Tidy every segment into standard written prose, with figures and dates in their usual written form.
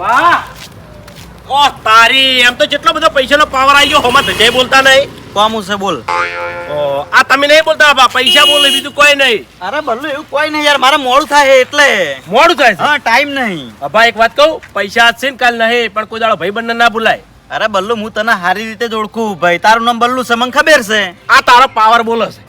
વાહ ઓ તારી એમ તો જેટલો બધો પૈસાનો પાવર આવી ગયો હમણાં જય બોલતા નહીં કોમ છે બોલ. આ તમે નહીં બોલતા બા પૈસા બોલે બીજું કોઈ નહીં. અરે બલ્લુ એવું કોઈ નહીં યાર, મારે મોડું થાય એટલે. મોડું થાય છે હા ટાઈમ નહીં. અભા એક વાત કહું, પૈસા આજ છે ને કાલ નહીં, પણ કોઈ દાડો ભાઈ બંને ના ભૂલાય. અરે બલ્લુ હું તને સારી રીતે જ ઓળખું ભાઈ, તારું નામ બલ્લુ છે મને ખબર છે. આ તારો પાવર બોલે છે.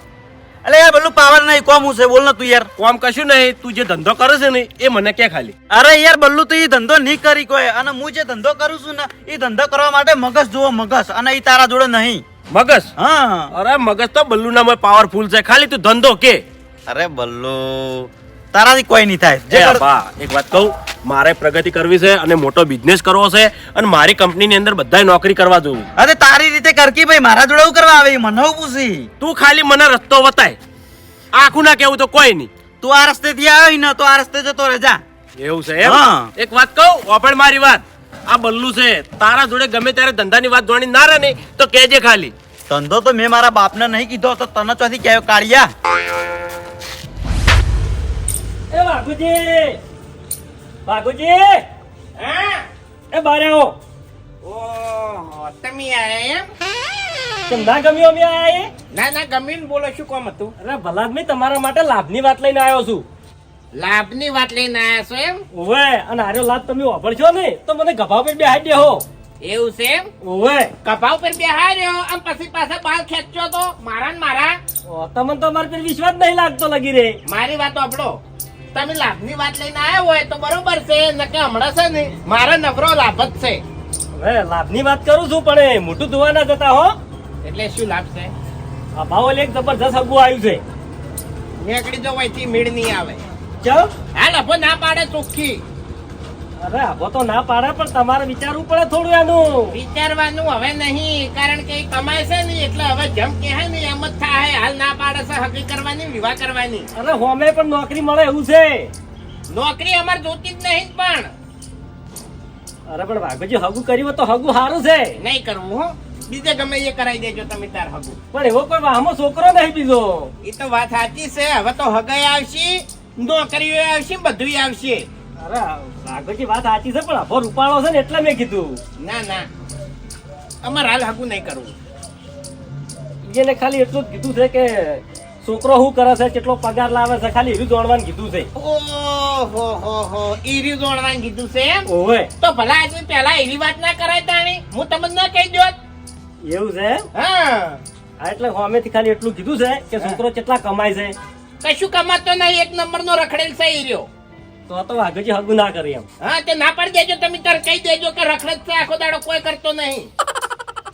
અલે યાર બલ્લુ પાવર નહીં, કોમ છે બોલ ને તું યાર. કોમ કશું નહીં, તું જે ધંધો કરે છે ને એ મને કે ખાલી. અરે યાર બલ્લુ તું એ ધંધો નહીં કરી કોઈ, અને હું જે ધંધો કરું છું ને એ ધંધો કરવા માટે મગજ જુઓ મગજ, અને એ તારા જોડે નહીં. મગજ? હા. અરે મગજ તો બલ્લુ ના પાવરફુલ છે, ખાલી તું ધંધો કે. અરે બલ્લુ તારાથી કોઈ નહીં થાય. જે બા એક વાત કહું, મારે પ્રગતિ કરવી છે અને મોટો બિઝનેસ કરવો છે, અને મારી કંપનીની અંદર બધાય નોકરી કરવા જોવું. અરે તારી રીતે કરકી ભાઈ, મારા જોડે એવું કરવા આવે મને હું પૂછી. તું ખાલી મને રસ્તો બતાય, આખું ના કેવું તો કોઈ નહીં. તું આ રસ્તે થી આવ્યો ને તો આ રસ્તે જતો રહે જા. એવું છે એમ? હા. એક વાત કહું, વાપર મારી વાત. આ બલ્લુ છે, તારા જોડે ગમે ત્યારે ધંધાની વાત જોણી ના રહે ને તો કહેજે ખાલી. ધંધો તો મેં મારા બાપને નહીં કીધો તો તને ચોથી કહેવાય કાળિયા. એ બાપુજી, બાપુજી, એ બારે આવો. ઓહો તમે આયા એમ? કેમ ના ગમ્યું અમે આયા એ? ના ગમીને બોલો, શું કામ હતું? અરે ભલા જ મેં તમારા માટે લાભની વાત લઈને આવ્યો છું. લાભની વાત લઈને આયા છો એમ? ઓવે, અને આર્યો લાભ તમે વાપરશો ને તો મને ગભા પર બેહાડી દેહો. એવું છે એમ? ઓવે, કપાવ પર બેહાર્યો અને પછી પાછા બાલ ખેંચો તો મારા ને મારા. તમને તો મારા પર વિશ્વાસ નહીં લાગતો લગી રે. મારી વાત સાંભળો, તમે લાભની વાત લઈને આયા હોય તો બરોબર છે, નકે હમણાં છે ને મારા નવરો લાભ જ છે. હવે લાભની વાત કરું છું પણ મોટું ધોવા ના જતા હો. એટલે શું લાભ છે? આ ભાવ એક જબરજસ્ત હગું આવ્યું છે. નીકળી જો વહીથી મીડ નહીં આવે. ચમ? હા લફો ના પાડે ચોખ્ખી. અરે આવો તો ના પાડે પણ તમારે વિચારવું પડે થોડું એનું. વિચારવાનું હવે નહીં, કારણ કે એ કમાય છે ને એટલે હવે જેમ કહે ને એમ જ થાય. હાલ ના પાડે છે હકી કરવાની, વિવાહ કરવાની. અરે હોમે પણ નોકરી મળે એવું છે. નોકરી અમારે જોતી જ નહીં પણ અરે પણ વાઘજી હગું કર્યું તો હગું સારું છે. નહીં કરવું હો, બીજે ગમે એ કરાવી દેજો તમે તાર હગું. પણ એવો કોઈ વાહમાં છોકરો નહીં બીજો. એ તો વાત સાચી છે, હવે તો હગાઈ આવશે, નોકરીઓ આવશે, બધું આવશે. અરે વાઘજી વાત સાચી છે પણ અભો રૂપાળો છે ને એટલે મેં કીધું. ના અમારે હાલ હગું નહીં કરવું. એને ખાલી એટલું જ કીધું છે કે છોકરો શું કરે છે, કેટલો પગાર લાવે છે, ખાલી એવી જોડવાનું કીધું છે. ઓહો ઈરી જોડવાનું કીધું છે એમ? ઓવે, તો ભલા આદમી પહેલા એવી વાત ના કરાય તાણી, હું તમને ના કહી દોત. એવું છે? હા, હા એટલે હોમેથી ખાલી એટલું કીધું છે કે છોકરો કેટલા કમાય છે. કશું કમાતો નહીં, એક નંબર નો રખડેલ છે ઈ રહ્યો. તો વાઘજી હગું ના કરી એમ. હા તે ના પાડી દેજો તમે, તાર કહી દેજો કે રખડે છે, આખો દાડો કોઈ કરતો નહીં.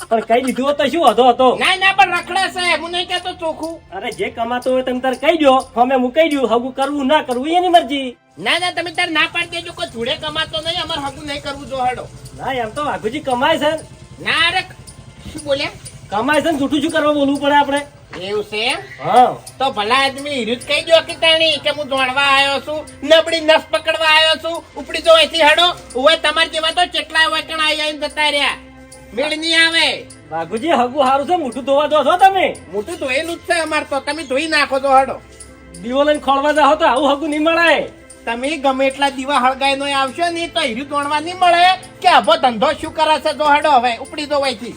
પણ કઈ દીધું હોત તો શું હતો હતો. ના પણ રખડે છે, હું નહીં કહેતો ચોખ્ખું. અરે જે કમાતો હોય તમે તાર કહી દો, હોમે મૂકી દઉં, હગું કરવું ના કરવું એની મરજી. ના તમે તાર ના પાડી દેજો, કોઈ જોડે કમાતો નહીં, અમારે હગું નહીં કરવું. જો હેડો. ના એમ તો વાઘજી કમાય છે. ના અરે શું બોલ્યા? કમાય છે ને જૂઠું શું કરવા બોલવું પડે આપણે. એવું છે એમ? હા તો ભલા આદમી હીરું જ કહી દો કે તાણી કે હું દોડવા આવ્યો છું, નબળી નસ પકડવા આવ્યો છું, ઉપડી જો અહીંથી હેડો. ઓય તમાર જેવા તો કેટલાય વચન આવીને જતા રહ્યા, મેળ નહીં આવે. વાઘુજી હગું સારું છે, મોઢું ધોવા દો છો તમે. મોટું ધોયેલું જ છે અમાર તો, તમે ધોઈ નાખો તો હેડો. દીવો લઈને ખોળવા જાઓ તો આવું હગું નહીં મળે. તમે ગમે એટલા દીવા હળગાઈ નો આવશો ને તો હીરું દોડવા નહીં મળે કે અભો ધંધો શું કરે છે. જો હેડો હવે ઉપડી દો અહીંથી.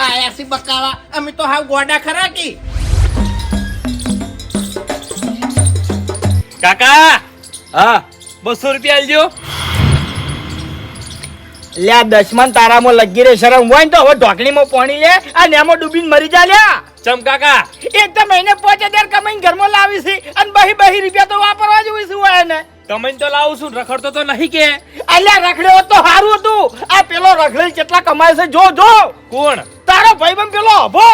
આયા સી બકાવા, અમે તો હાવ ગોડા ખરા કી. કાકા હા 200 રૂપિયા આલજો. લ્યા દશમન તારામાં લગી રે, શરમ હોય ને તો હવે ઢોકણીમાં પાણી લે અને એમાં ડૂબીને મરી જા. લ્યા ચમ કાકા એક તો મહિને 5000 કમાઈને ઘરમાં લાવી છે અને બહી રૂપિયા તો વાપરવા જોઈ છે હોય ને. કમાઈને તો લાવું છું, રખડતો તો નહીં કે. અલ્યા રખડ્યો તો સારું હતું, આ પેલો રખડેલ કેટલા કમાય છે જો. કોણ? તારો ભાઈબંધ પેલો અભો.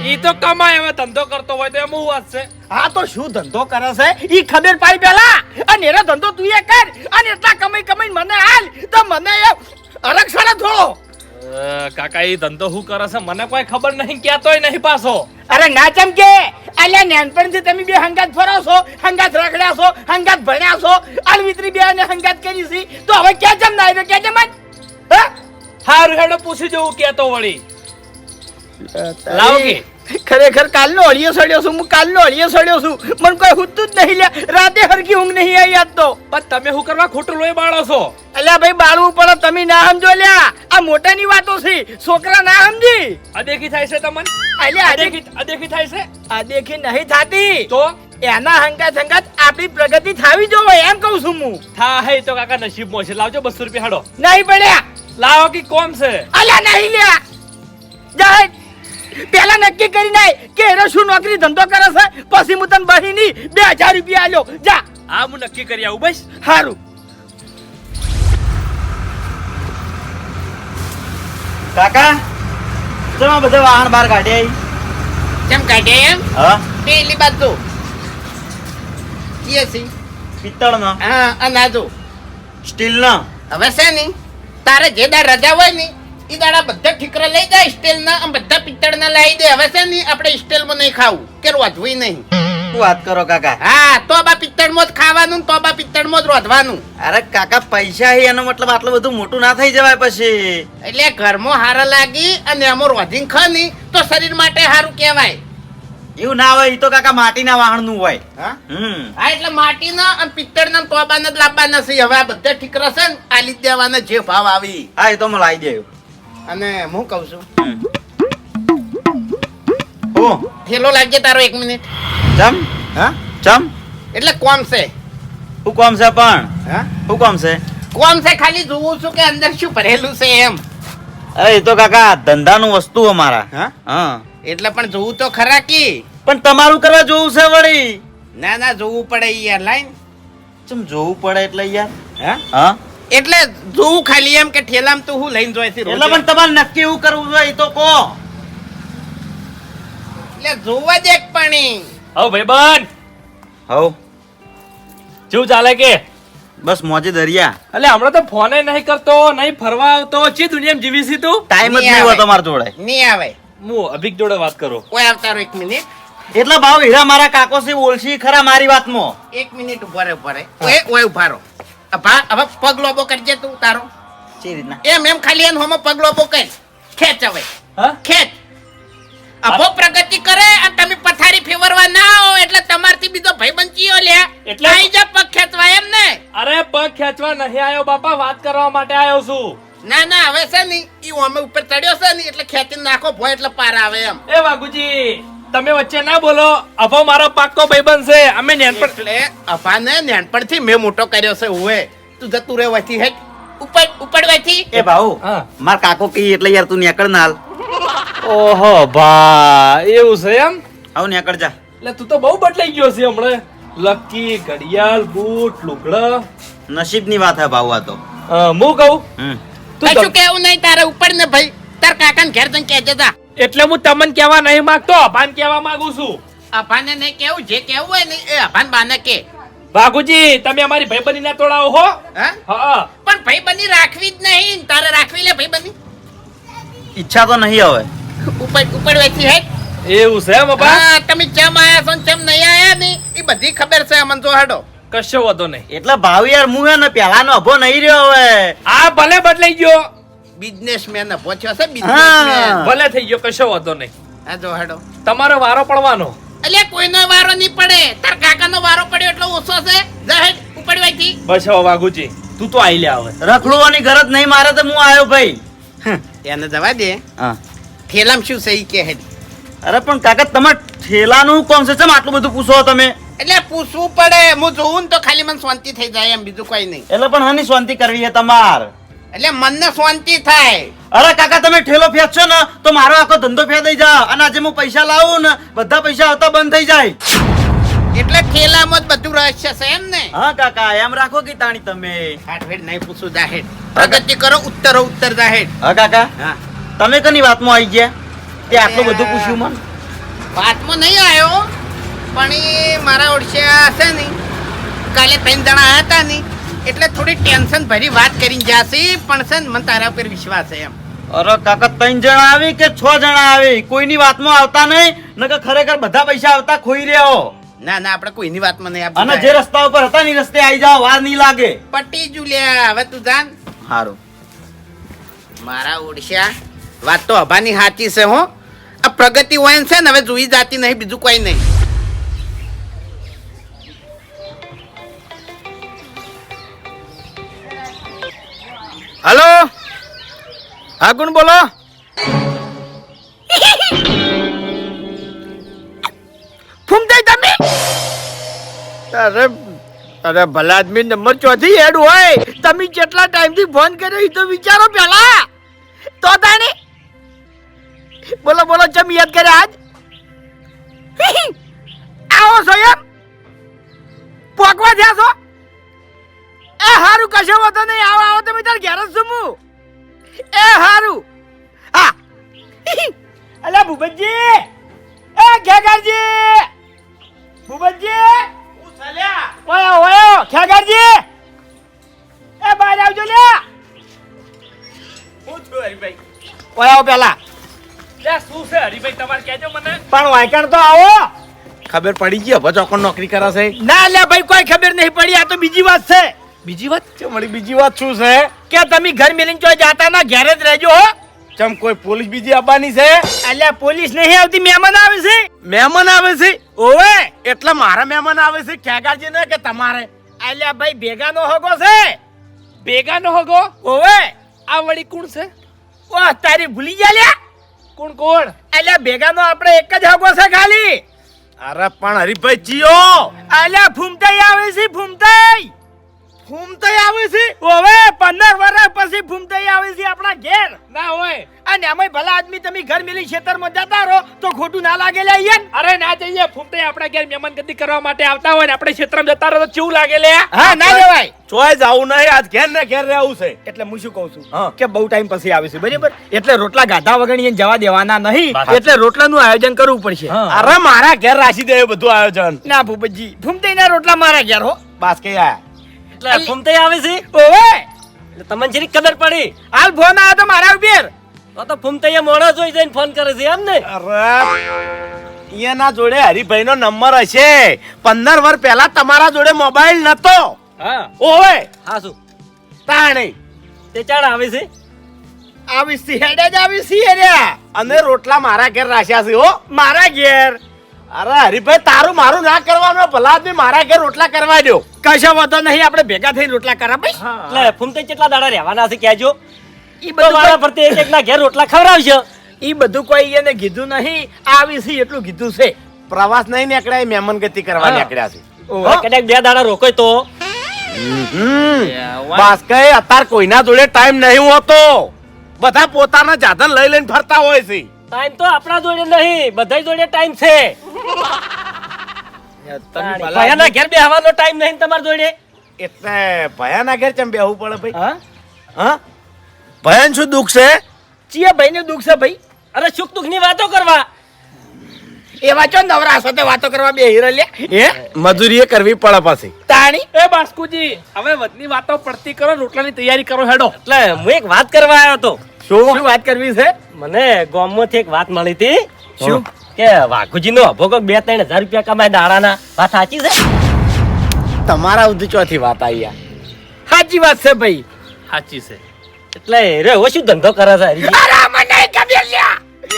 ઈ તો કમાય, હવે ધંધો કરતો હોય તો એમ હું વાત છે. હા તો શું ધંધો કરે છે ઈ ખબર પાડી પેલા, અને એનો ધંધો તું એ કર અને એટલા કમાઈને મને હાલ તો મને અરક્ષણ થોડો. કાકા ઈ ધંધો શું કરે છે મને કોઈ ખબર નહીં, ક્યાંતોય નહીં પાછો. અરે ના ચમકે, અલ્યા નાનપણથી તમે બે હંગાત ફરો છો, હંગાત રખડ્યા છો, હંગાત ભણ્યા છો, અલવિત્રી બે ને હંગાત કરી છે, તો હવે ક્યાં જમ ના આવ્યો ક્યાં જમ? હારું હેડો પૂછી જવું કેતો વળી. લાવ કે ખરેખર કાલનો અળિયો સડ્યો છું હું કાલનો અળિયો સડ્યો છું મને કોઈ હુતું જ નહીં લ્યા રાતે હરખી ઊંઘ નહીં આવી આજ તો પણ તમે શું કરવા ખોટું લોહી બાળો છો? અલ્યા ભાઈ બાળવું પડે તમે ના સમજો લ્યા આ મોટાની વાતો છે છોકરા ના સમજી અદેખી થાય છે તમને? અલ્યા અદેખી થાય છે આ દેખી નહીં થાતી તો એના હંગાત આપણી પ્રગતિ થાવી જોવે એમ કહું છું હું થાય તો કાકા નસીબમાં છે. લાવજો 200 રૂપિયા હાડો. નહીં પડ્યા લાવો કે કોમ છે? અલ્યા નહીં લ્યા જા પેલા નક્કી કરી નાય કે એનો શું નોકરી ધંધો કરે છે પછી હું તને બહીની 2000 રૂપિયા આલ્યો જા હા હું નક્કી કરી આવું બસ. હારું કાકા તમે બધા વાહન બહાર કાઢ્યા કેમ કાઢે એમ હા પેલી બાજુ યસી પિત્તળનો હા અનાજો સ્ટીલનો હવે છે ને તારે જે દાડ રજા હોય ને ઈ દાડા બધા ઠીકરા લઈ જાય સ્ટીલના અને બધા પિત્તળના લાવી દે. હવે છે ને આપણે સ્ટીલમાં નહીં ખાવું કે રોધવું નહીં. શું વાત કરો કાકા? હા તો બા પિત્તળમાં જ ખાવાનું ને તો બા પિત્તળમાં જ રોધવાનું. અરે કાકા પૈસા હે એનો મતલબ આટલું બધું મોટું ના થઈ જવાય પછી. એટલે ઘરમાં હારા લાગી અને એમાં રોધીને ખાની તો શરીર માટે સારું કહેવાય. એવું ના હોય ઈ તો કાકા માટીના વાહણ નું હોય. હા હમ એટલે માટીના અને પિત્તળના તોબાના જ લાવવાના છે. હવે આ બધા ઠીકરા છે ને આલી જ દેવાના જે ભાવ આવી. હા એ તો હું લાવી દેવું. અને હું કહું છું હું થેલો લાગજે તારો 1 મિનિટ. ચમ હા ચમ એટલે કોમ છે. હું કોમ છે પણ હા હું કોમ છે? કોમ છે ખાલી જોવું છું કે અંદર શું ભરેલું છે એમ. અરે એ તો કાકા ધંધાનું વસ્તુ અમારા. હા હા એટલે પણ જોવું તો ખરા કી. પણ તમારું કરવા જોવું છે વળી. ના ના જોવું પડે યાર લાઈન. ચમ જોવું પડે એટલે યાર. હા હા એટલે જોવું ખાલી એમ કે ઠેલામાં તું હું લઈને જોય છે એટલે પણ તમારે નક્કી એવું કરવું જોઈએ ઈ તો કહો. એટલે જોવા જ એક પાણી. હવ ભાઈબંધ હવ શું ચાલે કે? બસ મોજે દરિયા. એટલે હમણાં તો ફોને નહીં કરતો નહીં ફરવા આવતો ચી દુનિયામાં જીવી છે તું? ટાઈમ જ નહીં નહીં હોય આવે. તમારા જોડે. નહીં આવે હું અભિક જોડે વાત કરું. કોઈ આવતારો 1 મિનિટ. એટલા ભાવ હીરા મારા કાકો છે ઓળશી ખરા મારી વાતમાં. 1 મિનિટ ઉભા રહે ઉભા રહે. ઓય ઉભા રહો. હવે પગ લોબો કરજે તું તારો. શી રીતના? એમ ખાલી એમ હોમો પગ લોબો કર. ખેંચ હવે હા ખેંચ. અભો પ્રગતિ કરે અને તમે પથારી ફેરવવા ના આવો એટલે તમારથી બીજો ભાઈબંધ ચિયો લ્યા. એટલે? આઈ જા પગ ખેંચવા એમ ને. અરે પગ ખેંચવા નહીં આવ્યો બાપા, વાત કરવા માટે આવ્યો છું. ના ના હવે છે ને ઈ ઓમે ઉપર ચડ્યો છે ને એટલે ખેંચીને નાખો ભોય એટલે પાર આવે એમ. એ વાઘુજી તમે વચ્ચે ના બોલો. અભો મારો પાક્કો ભાઈબંધ છે. અમે નેનપણ એટલે અભાને નાનપણથી મેં મોટો કર્યો છે હુએ. તું જતું રે વથી હેટ ઉપર ઉપર વથી. એ ભાઉ હા. માર કાકો કી એટલે યાર તું નેકળ ના હાલ. ઓહો ભાઈ એવું છે એમ? આવ નેકળ જા. એટલે તું તો બહુ બદલાઈ ગયો છે હમણાં. લકી ઘડિયાળ બૂટ લુગડા. નસીબની વાત હે ભાઉ આ તો. હું કહું હમ તું કશું કેવું નહીં તારે ઉપર ને ભાઈ. તાર કાકાને ઘેર જઈને કહેજે જા. એટલે હું તમને કહેવા નહીં માંગતો, અભાન કહેવા માંગુ છું. અભાને નહીં કેવું જે કેવું હોય ને એ અભાન બાને કે. વાઘુજી તમે અમારી ભાઈબંધી ના તોડાવો હો. હા હા પણ ભાઈબંધી રાખવી જ નહીં. તારે રાખવી લે ભાઈબંધી. ઈચ્છા તો નહીં હવે. ઉપર ઉપર વેચી હેટ. એવું છે એમ અભા? હા તમે ચમ આયા છો ને ચમ નહીં આયા ને એ બધી ખબર છે અમને તો હાડો. કશો વાંધો નહીં. એટલે ભાવ યાર હું હે ને પેલાનો અભો નહીં રહ્યો હવે. આ ભલે બદલાઈ ગયો, બિઝનેસમેન પહોંચ્યો છે બિઝનેસમેન. હા. ભલે થઈ ગયો, કશો વાંધો નહીં. આ જો હાડો. તમારો વારો પડવાનો. અલ્યા કોઈનો વારો નહીં પડે. તાર કાકાનો વારો પડ્યો એટલો ઓછો છે. જા હેટ ઉપર વેચી. બસ હવે વાઘુજી તું તો આઈ લે આવે. રખડવાની ગરજ નહીં મારે તો હું આવ્યો ભાઈ. એને જવા દે. હા થેલામ શું સહી કે હેડ. અરે પણ કાકા તમારે ઠેલાનું કોણ છે ચમ આટલું બધું પૂછો તમે? એટલે પૂછવું પડે. હું જોઉં ને તો ખાલી મને શાંતિ થઈ જાય એમ બીજું કઈ નહીં. એટલે પણ હાની શાંતિ કરવી છે તમાર? એટલે મનને શાંતિ થાય. અરે કાકા તમે ઠેલો ફેંચશો ને તો મારો આખો ધંધો ફેદાઈ જાય અને આજે હું પૈસા લાવું ને બધા પૈસા આવતા બંધ થઈ જાય. એટલે થેલામાં જ બધું રહસ્ય છે એમ ને. હા કાકા એમ રાખો કે તાણી તમે. હાટવેડ નહીં પૂછું જાહેર. પ્રગતિ કરો ઉત્તર જાહેર. હા કાકા હા તમે કની વાતમાં આવી ગયા તે આટલું બધું પૂછ્યું મને? વાતમાં નહીં આવ્યો પણ એ મારા ઓળખ્યા છે ને કાલે 3 જણા આવ્યા હતા ને એટલે થોડી ટેન્શન ભરી વાત કરીને જાશે પણ છે ને મને તારા ઉપર વિશ્વાસ છે એમ. અરે કાકા 3 જણા આવી કે 6 જણા આવી કોઈની વાતમાં આવતા નહીં નકર ખરેખર બધા પૈસા આવતા ખોઈ રહ્યો. ના ના આપણે કોઈની વાતમાં નહીં અને આપવું. જે રસ્તા ઉપર હતા ની રસ્તે આવી જાવ વાર નહીં લાગે. પટી જુલ્યા હવે તું જાન. સારું મારા ઓળખ્યા વાત તો અભાની સાચી છે હો. આ પ્રગતિ હોય છે ને હવે જોઈ જાતી નહીં, બીજું કોઈ નહીં. હલો, હા કોણ બોલો? ફૂમતાઈ તમે? અરે અરે ભલા આદમી નંબર ચોથી હેડ હોય, તમે કેટલા ટાઈમથી ફોન કર્યો એ તો વિચારો પેલા. તો તાણી બોલો બોલો, ચમ યાદ કરે આજ? આવો છો એમ? પોકવા થયા છો? એ હારું, કશો વાંધો નહીં, આવો આવો, તમે તાર ઘેર જ છું હું. એ હારું. હા અલા ભૂપતજી, એ ખેગારજી, ભૂપતજી ઓયો ઓયો, ખેગારજી એ બહાર આવજો લે. હું છું હરીભાઈ. ઓયો પેલા લે શું છે હરીભાઈ તમારે કહેજો મને. પણ વાયકણ તો આવો. ખબર પડી ગઈ હવે ચોકન નોકરી કરે છે? ના લે ભાઈ, કોઈ ખબર નહીં પડી, આ તો બીજી વાત છે. બીજી વાત છે મળી? બીજી વાત શું છે? કે તમે ઘર મિલીને ચોય જાતા ના, ઘેર જ રહેજો હો. ચમ કોઈ પોલીસ બીજી આવવાની છે? અલ્યા પોલીસ નહીં આવતી, મહેમાન આવે છે. મહેમાન આવે છે? ઓવે, એટલે મારા મહેમાન આવે છે ખેગારજી ને કે તમારે? અલ્યા ભાઈ ભેગાનો હોગો છે. ભેગાનો હોગો? ઓવે, આ વળી કોણ છે? ઓહ તારી ભૂલી ગયા લ્યા. કોણ કોણ? અલ્યા ભેગાનો આપણે એક જ હોગો છે ખાલી. અરે પણ હરીભાઈ જીઓ, અલ્યા ફૂમતાઈ આવે છે, ફૂમતાઈ. ફૂમતાઈ આવે છે? ઓવે 15 વર્ષ પછી ફૂમતાઈ આવે છે આપણા ઘેર. ના હોય. અને આમાં ભલા આદમી તમે ઘર મિલી ખેતરમાં જતા રહો તો ખોટું ના લાગે લે યાર. અરે ના જઈએ, ફૂમતાઈ આપણા ઘેર મહેમાનગતિ કરવા માટે આવતા હોય ને આપણે ક્ષેત્રમાં જતા રહો તો કેવું લાગે લે? હા ના જવાય. ચોય જાવું નહીં, આજ ઘેર ને ઘેર રહેવું છે. એટલે હું શું કહું છું હા. કે બહુ ટાઈમ પછી આવે છે બરાબર, એટલે રોટલા ગાધા વગર એને જવા દેવાના નહીં, વાત. એટલે રોટલાનું આયોજન કરવું પડશે. અરે મારા ઘેર રાશી દે બધું આયોજન. ના ભૂપતજી, ફૂમતાઈના રોટલા મારા ઘેર હો. બાસ કે આયા એટલે ફૂમતાઈ આવે છે? ઓવે, એટલે તમને જેની ખબર પડી હાલ ફોન આવ્યો તો મારા ઉપર. તો ફૂમતાઈએ મોડા જોઈ જઈને ફોન કરે છે એમ ને? અરે એના જોડે હરીભાઈ નો નંબર હશે. 15 વર્ષ પહેલા તમારા જોડે મોબાઈલ નતો. હા. ઓવે હા શું તાણી તે ચાડ આવે છે? આવી સી હેડે જ આવી સી હેડ્યા. અને રોટલા મારા ઘેર રાખ્યા છે હો. મારા ઘેર અરે હરીભાઈ તારું મારું ના કરવાનું, ભલા આદમી મારા ઘેર રોટલા કરવા દો. કશો વાંધો નહીં, આપણે ભેગા થઈને રોટલા કરા ભાઈ. એટલે ફૂમતાઈ કેટલા દાડા રહેવાના છે કહેજો. ઈ તો બધું મારા ફરતે એક એકના ઘેર રોટલા ખવડાવશે. ઈ બધું કોઈ એને કીધું નહીં, આવી સી એટલું કીધું છે. પ્રવાસ નહીં નીકળ્યા, મહેમાન ગતિ કરવા હા. નીકળ્યા છે. ઓવે. કદાચ 2 દાડા રોકોય તો બાસ કે અત્યારે કોઈના જોડે ટાઈમ નહીં હોતો. બધા પોતાના સાધન લઈ લઈને ફરતા હોય છે. ટાઈમ તો આપણા જોડે નહીં, બધા જોડે ટાઈમ છે. ભાઈના ઘેર બેહવાનો ટાઈમ નહીં તમારા જોડે. એટલે ભયાના ઘેર ચમ બેહવું પડે ભાઈ? હા, હા ભયાન શું દુઃખ છે? ચિયા ભાઈને દુઃખ છે ભાઈ? અરે સુખ દુઃખ ની વાતો કરવા. એવા ચો નવરા સાથે વાતો કરવા બે હીરા લે. હે મજૂરી કરવી પડે પાછી. તાણી એ બાસ્કુજી, હવે વધની વાતો પડતી કરો, રોટલાની તૈયારી કરો હેડો. એટલે હું એક વાત કરવા આવ્યો હતો. શું વાત કરવી છે? મને ગામમાંથી એક વાત મળી હતી. શું? કે વાઘુજીનો અભો કોક 2-3 હજાર રૂપિયા કમાય દાડાના. વાત સાચી છે? તમારા સુધી ચોથી વાત આવી આ. સાચી વાત છે ભાઈ. સાચી છે. એટલે રે એવો શું ધંધો કરે છે હરીજી? અરે મને ખબર લ્યા.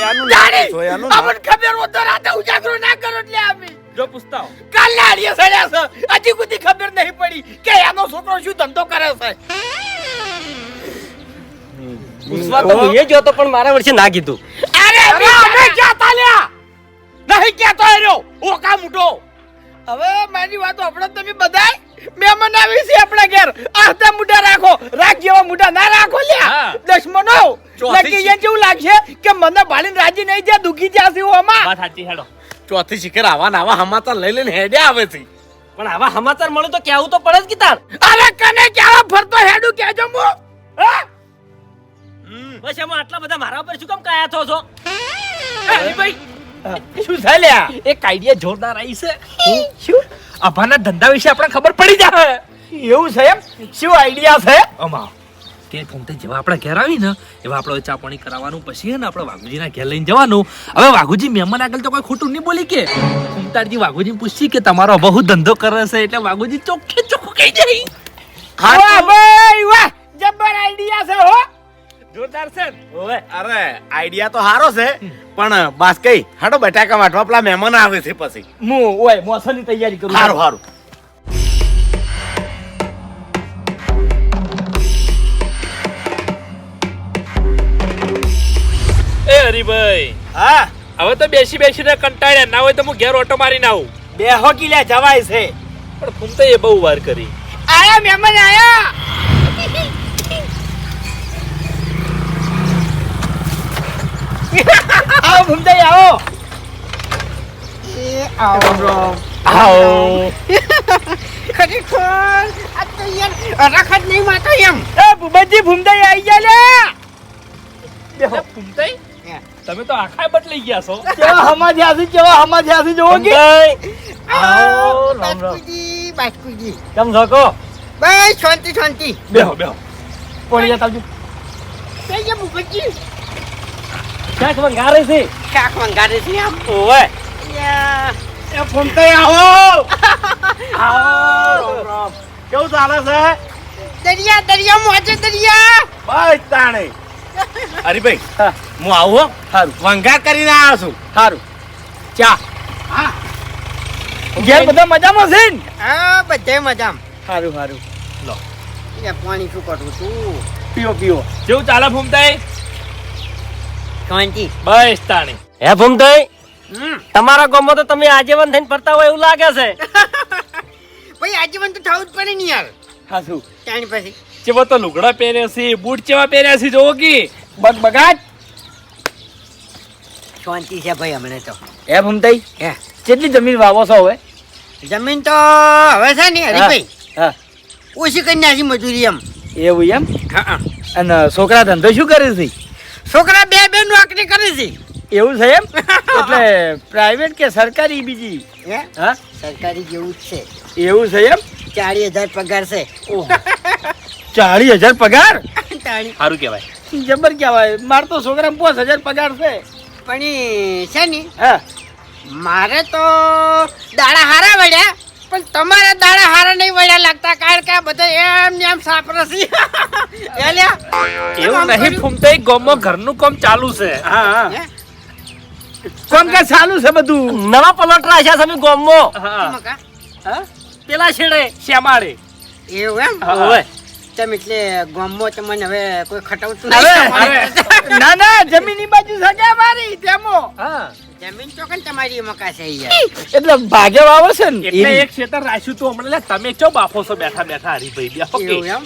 એનું જાણે નામ શું? એનું નામ? અમને ખબર હોત તો રાતે ઉજાગરો ના કરો એટલે અમે જો પૂછતા કાલે આડીએ સડ્યા છે, હજી સુધી ખબર નહીં પડી કે એનો છોકરો શું ધંધો કરે છે. પૂછવા તો હું એ જ હતો પણ મારા વર્ષે ના કીધું. અરે અમે ક્યાં તાલ્યા નહીં કહેતો એરો ઓકા મુઠો. હવે મારી વાત સાંભળો તમે બધાય. મહેમાન આવી છે આપણા ઘેર, આસ્તે મુઠા રાખો, રાખ જેવા મુઠા ના રાખો લ્યા. હા. દશમનો ચોથી નક્કી એને કેવું લાગશે કે મને ભાળીને રાજી નહીં જાય, દુખી જશે ઓમાં. વાત સાચી હેડો. ચોથી શિખર આવા ને આવા હમાતા લઈ લઈને હેડ્યા આવે છે. પણ આવા સમાચાર મળે તો કેવું તો પડે જ કે તાર. અરે કને ક્યાં ફરતો હેડું કેજો મુ. હા? બસ એમાં આટલા બધા મારા ઉપર શું કામ કાયા થો છો? ભાઈ શું ચાલ્યા? એક આઈડિયા જોરદાર આવી છે. શું આભાના ધંધા વિશે આપણને ખબર પડી જાય. એવું છે એમ? શું આઈડિયા છે? અમા તે ફોનથી જેવા આપણા ઘેર આવી ને એવા આપણે ચા પાણી કરાવવાનું, પછી હે ને આપણે વાઘુજીના ઘેર લઈને જવાનું. હવે વાઘુજી મહેમાન આગળ તો કોઈ ખોટું નહીં બોલી કે ફૂમતાજી વાઘુજી પૂછી કે તમારો બહુ ધંધો કરે છે, એટલે વાઘુજી ચોખ્ખે ચોખ્ખું કહી જાય. વાહ ભાઈ વાહ, જબર આઈડિયા છે હો. જોરદાર છે ને? ઓવે. અરે આઈડિયા તો સારો છે પણ બાસ કઈ હાડો બટાકા વાટવા પેલા મહેમાન આવે છે પછી હું ઓય મોસમની તૈયારી કરું સારું સારું એ હરીભાઈ હા હવે તો બેસી બેસીને કંટાળ્યા ના હોય તો હું ઘેર ઓટો મારીને આવું બે હોકી લે જવાય છે પણ ફૂમતાઈ એ બહુ વાર કરી આયા મહેમાન આયા આવો ભૂમતાઈ આવો આવો ખરેખર આ તો યાર રખત નહીં માતો એમ એ ભૂપતજી ભૂમતાઈ આવી ગયા લે ફૂમતાઈ તમે તો આખા બદલાઈ ગયા છો કેવા હમાધ્યાસી જોવો કે આવો, રામ રામ. બાસ્કુજી કેમ છો કો? બસ શાંતિ બેહો બેહો કોણ જતા આવજો થઈ ગયા ભૂપતજી ક્યાંક વંગારે છે શાક મંગારે છે આમ ઓવે યા. એ ભૂમતાઈ આવો આવો રામ રામ. કેવું ચાલે છે દરિયા મોજે દરિયા બસ તાણે હરીભાઈ હા. હું આવું હો સારું વંગાર કરીને આવ્યો છું સારું ચા ઘેર બધા મજામાં છે ને હા બધે મજામ સારું સારું પાણી શું કરું છું પીવો પીવો જેવું ચાલે ફૂમતાઈ શાંતિ બસ તાણી હે ભૂમતાઈ તમારા ગામમાં તો તમે આજીવન થઈને ફરતા હોય એવું લાગે છે ભાઈ આજીવન તો થવું જ પડે ને યાર હાસુ તાણી પછી ચેવો તો લુગડા પહેર્યા છે બૂટ ચેવા પહેર્યા છે જોવો કે બગ બગાટ શાંતિ છે ભાઈ હમણાં તો એ ભૂમતાઈ હે કેટલી જમીન વાવો છો હવે જમીન તો હવે છે ને હરીભાઈ હા ઓછી કરી નાખી મજૂરી એમ એવું એમ હા અને છોકરા ધંધો શું કરે છે છોકરા બે નોકરી કરે છે એવું છે એમ એટલે પ્રાઇવેટ કે સરકારી બીજી હે હા સરકારી જેવું જ છે એવું છે એમ 40,000 પગાર છે 40,000 પગાર તાણી સારું કહેવાય જબર કહેવાય માર તો છોકરા 5,000 પગાર છે પણ ઈ છે ને હા મારે તો દાડા હારા વળ્યા પણ તમારા દાડા હારા નહીં વળ્યા લાગતા કારણ કે આ બધા એમ ને એમ સાપરસી એવું નહીં ફૂમતાઈ ગામમાં ઘરનું કામ ચાલુ છે હા હા કામકાજ ચાલુ છે બધું નવા પલોટ રાખ્યા તમે ગામમાં હા હા પેલા છેડે શ્યામાળે એવું એમ ઓવે તેમ એટલે ગામમાં તમને હવે કોઈ ખટાવતું હવે નહીં ના ના જમીનની બાજુ સગા મારી તેમાં હા જમીન તો કન તમારી મકા છે યાર એટલે ભાગે વાવો છે ને એટલે એક ખેતર રાખ્યું તું હમણાં લે તમે ચો બાફો છો બેઠા બેઠા હરીભાઈ બેહો કે એવું એમ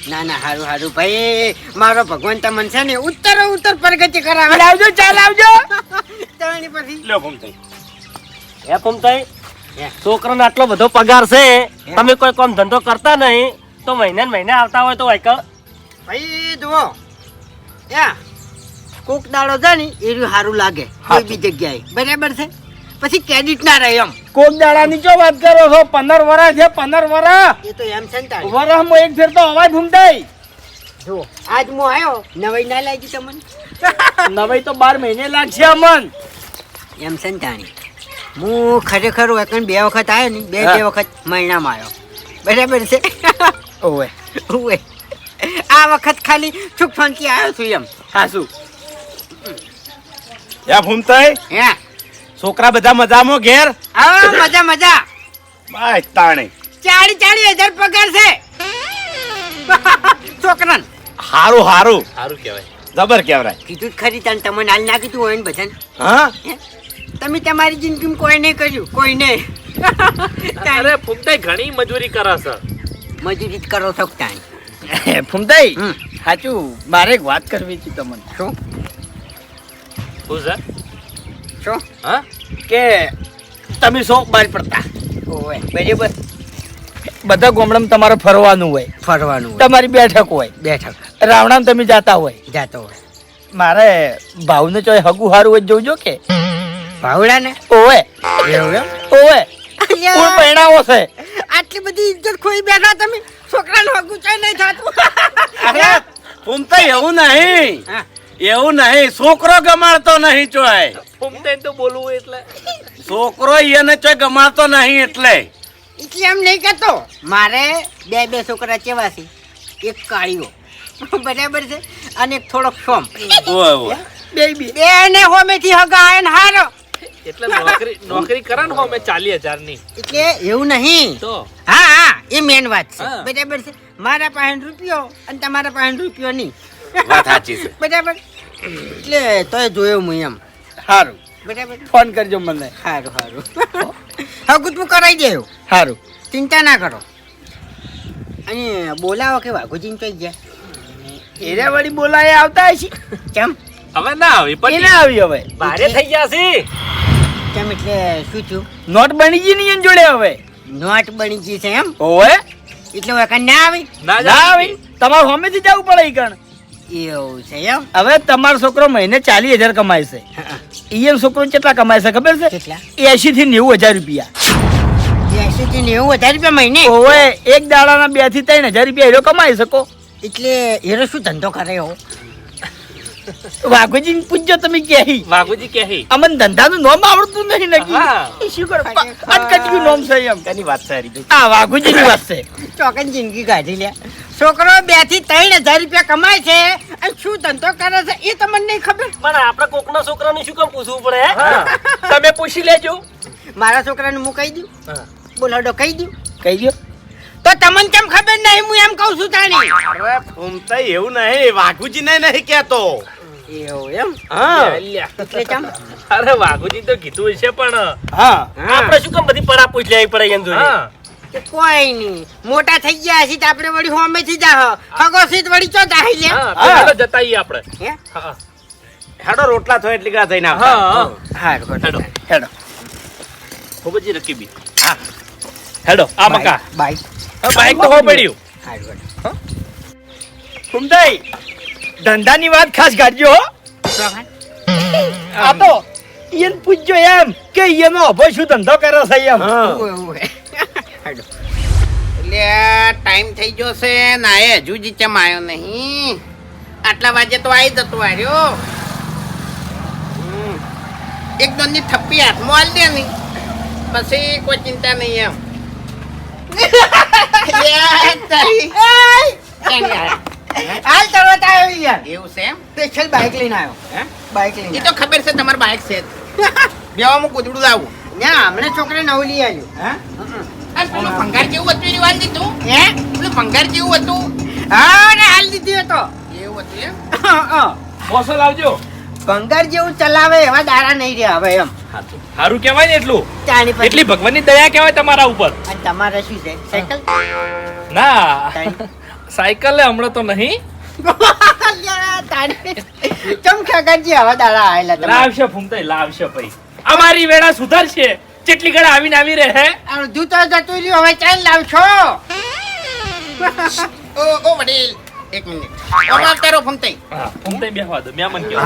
ના ના હારું હારું ભાઈ મારો ભગવાન તમને છે ને ઉત્તર પ્રગતિ કરાવે લાવજો ચાલ આવજો તાણી પછી લ્યો ફૂમતાઈ હે ભૂમતાઈ હે. છોકરાને આટલો બધો પગાર છે તમે કોઈ કામ ધંધો કરતા નહીં તો મહિને ને મહિને આવતા હોય તો વાયકલ ભાઈ જુઓ યા કોક દાડો છે ને એ સારું લાગે કોઈ બી જગ્યાએ બરાબર છે પછી ક્રેડિટ ના રહે એમ કોક દાડાની ચો વાત કરો છો 15 વર્ષ છે 15 વર્ષ એ તો એમ છે ને તાણી વર્ષમાં એક ફેર તો અવાજ ભૂમતાઈ જુઓ આજ હું આવ્યો નવાઈ ના લાગી તમને નવાઈ તો 12 મહિને લાગશે અમન એમ છે ને તાણી હું ખરેખર એકન 2 વખત આવ્યો ને બે વખત મહિનામાં આવ્યો બરાબર છે ઓવે ઓવે આ વખત ખાલી છુક ફંકી આવ્યો છું એમ હાસુ યા ભૂમતાઈ હે છોકરા બધા મજામાં ઘેર આવો મજા મજા બસ તાણે 40,000 પગાર છે છોકરાને હારું હારું સારું કહેવાય જબર કેવરાય કીધું જ ખરી તને તમને હાલ ના કીધું હોય ને બધાને હા તમે તમારી જિંદગીમાં કોઈ નહીં કર્યું કોઈ નહીં અરે ફૂમતાઈ ઘણી મજૂરી કરે છે મજૂરી જ કરો છો તાણી ફૂમતાઈ હમ. સાચું મારે એક વાત કરવી હતી તમને શું શું છે શું હા કે તમે શો બહાર પડતા ઓવે બરાબર બધા ગામડામાં તમારે ફરવાનું હોય ફરવાનું હોય તમારી બેઠક હોય બેઠક રાવણામાં તમે જાતા હોય જાતો હોય મારે ભાવને ચોય હગું હારું હોય જોજો કે ભાવડા ને ઓવે એવું એમ ઓવે અલ્યા. કોણ પહેણાવો છે આટલી બધી ઇજ્જત ખોઈ બેઠા તમે છોકરાને હગું ચાય નહીં થતું અરે ફૂમતાઈ એવું નહીં હા. એવું નહીં છોકરો ગમાડતો નહીં ચોય ફૂમતાઈ તો બોલવું એટલે છોકરો એને ચોય ગમાડતો નહીં એટલે એટલે એમ નહીં કહેતો મારે બે છોકરા કેવા છે એક કાળીઓ બરાબર છે અને એક થોડોક સોમ ઓય ઓય બે ને હોમેથી હગાય ને હારો એટલે નોકરી કરે ને હો મેં 40,000 ની એટલે એવું નહીં તો હા એ મેન વાત છે હા. બરાબર છે મારા પાસે રૂપિયો અને તમારા પાસે રૂપિયો નહીં વાત સાચી છે. બરાબર એટલે તોય જોયું હું એમ સારું બરાબર ફોન કરજો મને સારું હગું તું કરાવી દે એવું. સારું ચિંતા ના કરો અને બોલાવો કે વાઘુજીને કઈ ગયા એરે વળી બોલાય આવતા હશે કેમ હવે ના આવી એ ના આવી હવે ભારે થઈ ગયા છે કેમ એટલે શું થયું નોટ બની ગઈ ની એની જોડે હવે નોટ બની ગઈ છે એમ ઓવે એટલે હવે કાંઈ ના આવી ના ના આવી તમારે હોમેથી જવું પડે ઈ કણ એવું છે એમ હવે તમારો છોકરો મહિને 40,000 કમાય છે ઈયન છોકરો કેટલા કમાય છે ખબર છે કેટલા 80 થી 90,000 રૂપિયા 80 થી 90,000 રૂપિયા મહિને ઓવે એક દાડાના 2 થી 3,000 રૂપિયા એરો કમાઈ શકો એટલે એનો શું ધંધો કરે હો વાઘોજી પૂછજો તમે કે વાઘુજી કે હે અમન ધંધાનું નામ આવડતું નહીં નકી હા. ઈ શું કરે અટકટક્યું નામ છે એમ એની વાત સારી આ વાઘોજીની વાત છે ચોકન જિંદગી કાઢી લે છોકરો 2 થી 3,000 રૂપિયા કમાય છે અને શું ધંધો કરે છે એ તમને નહીં ખબર પણ આપણે કોકના છોકરાને શું કામ પૂછવું પડે હે? તમે પૂછી લેજો મારા છોકરાને હું કહી દઉં બોલાડો કહી દઉં કહી દો તો તમને કેમ ખબર નહીં હું એમ કહું છું તાણી અરે ફૂમતા એવું નહીં વાઘુજી નહીં કહેતો એવું એમ હા અલ્યા. એટલે કેમ અરે વાઘુજી તો કીધું હશે પણ હા આપણે શું કામ બધી પડા પૂછ લેવી પડે એમ જોઈએ હા કે કોઈ નહીં મોટા થઈ ગયા છે તો આપણે વળી હોમેથી જા હગો સીટ વળી ચો જાહી લે હા તો ચાલો જતાઈએ આપણે હે હા હેડો રોટલા થાય એટલી ગા થઈને હા હા હા હેડો હેડો ખુબજી રકીબી હા હેડો આ મકા બાય બાઈક તો હો પડ્યું હા ફૂમતાઈ ધંધાની વાત ખાસ કાઢજો હો આ તો ઈયન પૂછજો એમ કે ઈયનો અભય શું ધંધો કરે છે એમ એટલે ટાઈમ થઈ ગયો છે ને આ હજુ જ ચમ આવ્યો નહીં આટલા વાગે તો આવી જતો આવ્યો એક દોનની થપ્પી હાથમાં આલી દે નહીં પછી કોઈ ચિંતા નહીં એમ હાલ તરત આવ્યો યાર એવું છે એમ સ્પેશિયલ બાઇક લઈને આવ્યો હે? બાઇક એ લઈને તો ખબર છે તમારે બાઇક છે બેવામાં કૂદડું લાવું ના હમણાં છોકરે નવું લઈ આવ્યું અને પેલું ભંગાર જેવું હતું એની વાત દીધું હે પેલું ભંગાર જેવું હતું હા ને હાલ દીધી હતો એવું હતું એમ મોસો લાવજો ભંગાર જેવું ચલાવે એવા દાડા નહીં રહ્યા હવે એમ સારું કહેવાય ને એટલું ચાની પછી એટલી ભગવાનની દયા કહેવાય તમારા ઉપર અને તમારે શું છે સાયકલ ના સાયકલ હમણાં તો નહીં ચમ ખગરજી આવા દાડા આયેલા તમે લાવશે ફૂમતાઈ લાવશે ભાઈ અમારી વેળા સુધારશે જેટલી ઘડા આવીને આવી રહે અડધું તો જતું રહ્યું હવે ચાલ લાવશો ઓ વડીલ એક મિનિટ અમાર તારો ફમતાઈ હા ફૂમતાઈ બેહવા દો મેમન કેવો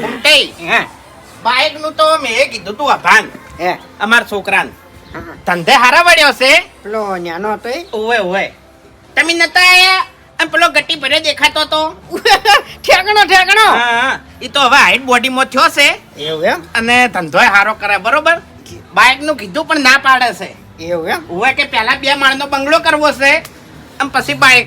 ફમતાઈ હે બાઈક નું તો મેં કીધું તું અભાન હે અમાર છોકરાને ધંધે હારા વળ્યો છે પેલો ન્યાનો હતો એ ઓવે ઓવે તમે નતા આયા અને પેલો ગટ્ટી ભરે દેખાતો તો ઠેકણો હા એ તો હવે હાઈટ બોડી માં થયો છે એવું એમ અને ધંધોય હારો કરે બરોબર બાઈક નું કીધું પણ ના પાડે છે એવું એમ ઓવે કે પહેલા 2 માળનો બંગલો કરવો છે અને પછી બાઈક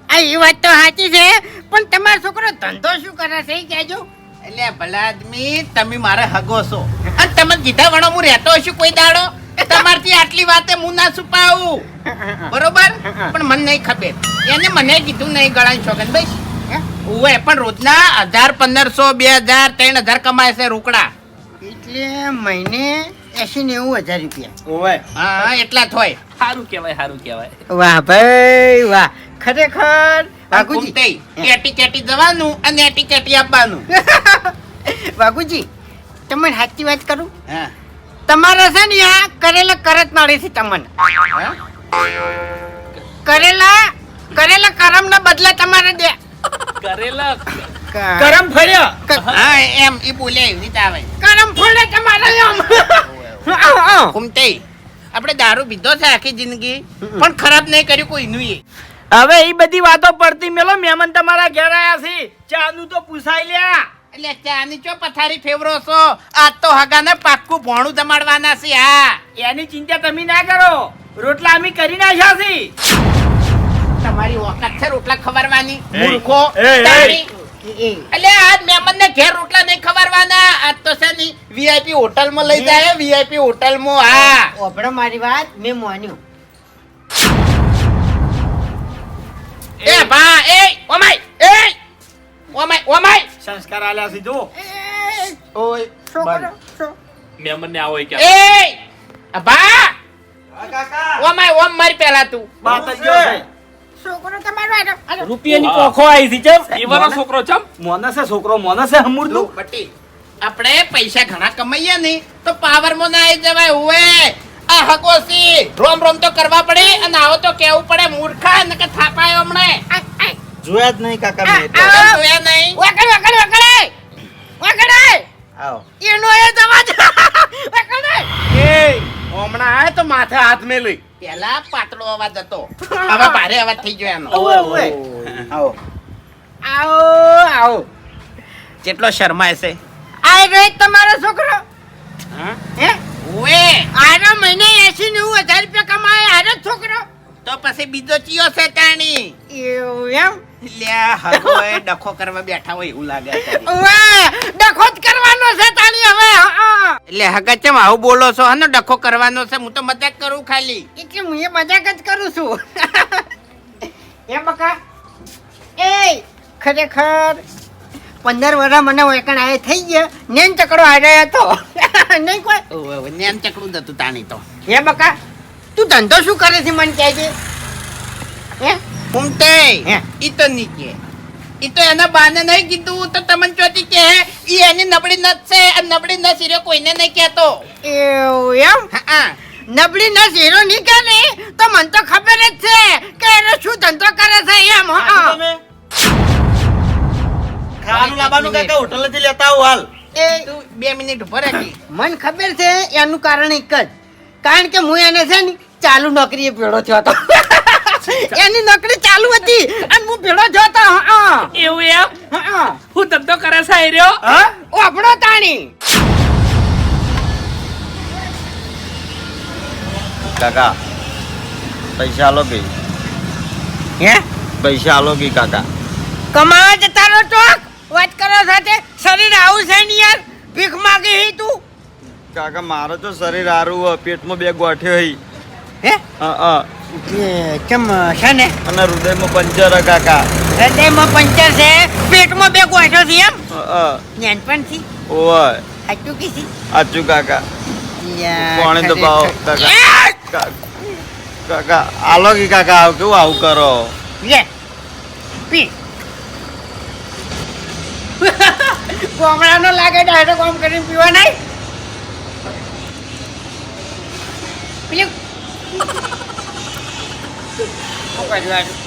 આ એ વાત તો સાચી છે પણ તમારો છોકરો ધંધો શું કરે છે એ કહેજો એટલે ભલા આદમી તમે મારે હગો છો અને તમે કીધા વણો હું રહેતો હશું કોઈ દાડો તમારથી આટલી વાતે હું ના છુપાવું બરોબર પણ મને નહીં ખબર એને મને કીધું નહીં ગળાની છોકન ભાઈ ઓવે પણ રોજના 1,000 1,500 2,000 3,000 કમાય છે રોકડા એટલે મહિને 80-90 હજાર રૂપિયા ઓવે હા એટલા જ હોય સારું કહેવાય વાહ ભાઈ વાહ ખરેખર વાઘુજી ઘૂમતે કેટી કેટી જવાનું અને એટી કેટી આપવાનું વાઘુજી તમને સાચી વાત કરું હા તમારે છે ને આ કરેલા કરત નડે છે તમને કરેલા કરમ ના બદલે તમારે દે કરેલા કરમ ફર્યો હા એમ ઈ બોલે એવી રીતે આવે કરમ ફોડે તમારે એમ ઘૂમતે આપણે દારૂ પીધો છે આખી જિંદગી પણ ખરાબ નહીં કર્યું કોઈનું એ હવે એ બધી વાતો પડતી મેલો મહેમાન તમારા ઘેર આયા છે ચાનું તો પૂછાઈ લ્યા એટલે ચાની ચો પથારી ફેવરો છો આજ તો હગાને પાક્કું ભોણું જમાડવાના છે હા એની ચિંતા તમે ના કરો રોટલા અમે કરી નાખ્યા છે. તમારી ઓકાત છે રોટલા ખવારવાની એ, મૂર્ખો એ, એ. તારી. એટલે આજ મહેમાનને ઘેર રોટલા નહીં ખવારવાના. આજ તો છે ની વીઆઈપી હોટલમાં લઈ જાય વીઆઈપી હોટલમાં. હા ઓભળો મારી વાત, મેં માન્યું. એ બા એ ઓમાય સંસ્કાર આલ્યા છે જો. ઓય છોકરો, મહેમાનને આવો એ કે એ બા ઓમાય ઓમ મારી પહેલા તું બાત જ ગયો છે. છોકરો તમારો આનો. રૂપિયાની કોખો આવી છે ચમ એવાનો છોકરો ચમ મોને છે છોકરો, મોને છે હમુરલું. બટી આપણે પૈસા ઘણા કમાઈએ ને તો પાવર માં ના આવી જવાય. ઓએ આ હકોસી રોમ રોમ તો કરવા પડે અને આવો તો કેવું પડે મૂર્ખા નકે થાપાયો હમણે. જોયા જ નહીં કાકા મેં તો. જોયા નહીં. વાકડ. આવો. એનો એ દવા જ. વાકડ. એ હમણાં આય તો માથે હાથ મેલી. પેલા પાતળો અવાજ હતો હવે ભારે અવાજ થઈ ગયો એનો. આવો. આવો. કેટલો શરમાય છે. આ રોહિત તમારો છોકરો. હે? ઓએ આનો મહિને 80-90 હજાર રૂપિયા કમાય આનો જ છોકરો. તો પછી બીજો ચિયો છે તાણી. એવું એમ? લ્યા હગો એ ડખો કરવા બેઠા હોય એવું લાગે છે. ઓવે, ડખો જ કરવાનો છે તાણી હવે. હા. એટલે હગા ચમ આવું બોલો છો હને ડખો કરવાનો છે. હું તો મજાક કરું ખાલી. એટલે હું એ મજાક જ કરું છું. એ બકા એ ખરેખર 15 વર્ષ મને વેકણ આયે થઈ ગયા નેન ચકડો હાર્યો હતો. નહીં કોઈ. ઓવે નેમ ચકડું જ હતું તાણી તો. હે બકા તું ધંધો શું કરે છે મને કહેજે. હે ફૂમતે હે? ઈ તો નહીં કે. ઈ તો એના બાને નહીં કીધું તો તમને ચોથી કે ઈ એની નબળી નસ છે અને નબળી નસ હીરો કોઈને નહીં કહેતો. એવું એમ? હા નબળી ના ઝીરો નહીં કે ને તો મને તો ખબર જ છે કે એનો શું ધંધો કરે છે એમ. હા ખાવાનું લાવવાનું કાકા હોટલેથી લેતા આવો હાલ. એ તું 2 મિનિટ ઉભો રહેજે. મને ખબર છે એનું કારણ એક જ. કારણ કે હું એને છે ને ચાલુ નોકરીએ ભેળો થયો હતો. એની નોકરી ચાલુ હતી અને હું ભેળો થયો હતો. હા એવું એમ હા હું ધંધો કરે છે એ રહ્યો ઓભળો તાણી. કાકા પૈસા આલો કે હે પૈસા આલો કે કાકા. કમાવા જતા રહો ચોક વાત કરો સાથે શરીર આવું છે ને યાર. ભીખ માગી હી તું. કાકા મારો તો શરીર હારું હે, પેટમાં 2 ગોઠ્યો હઈ. હે હા કેમ છે ને અને હૃદયમાં પંચર હે કાકા. હૃદયમાં પંચર છે પેટમાં 2 ગોઠો છે એમ. હા નાનપણથી ઓય સાચું કીધી. આચું કાકા. યાર, પાણી તો પાઓ કાકા. એ! કાકા આલો કે કાકા આવ કેવું આવું કરો. લે પી. કોમળાનો લાગે ડાયરેક્ટ કોમ કરીને પીવા નહીં. પેલું શું કરવાનું?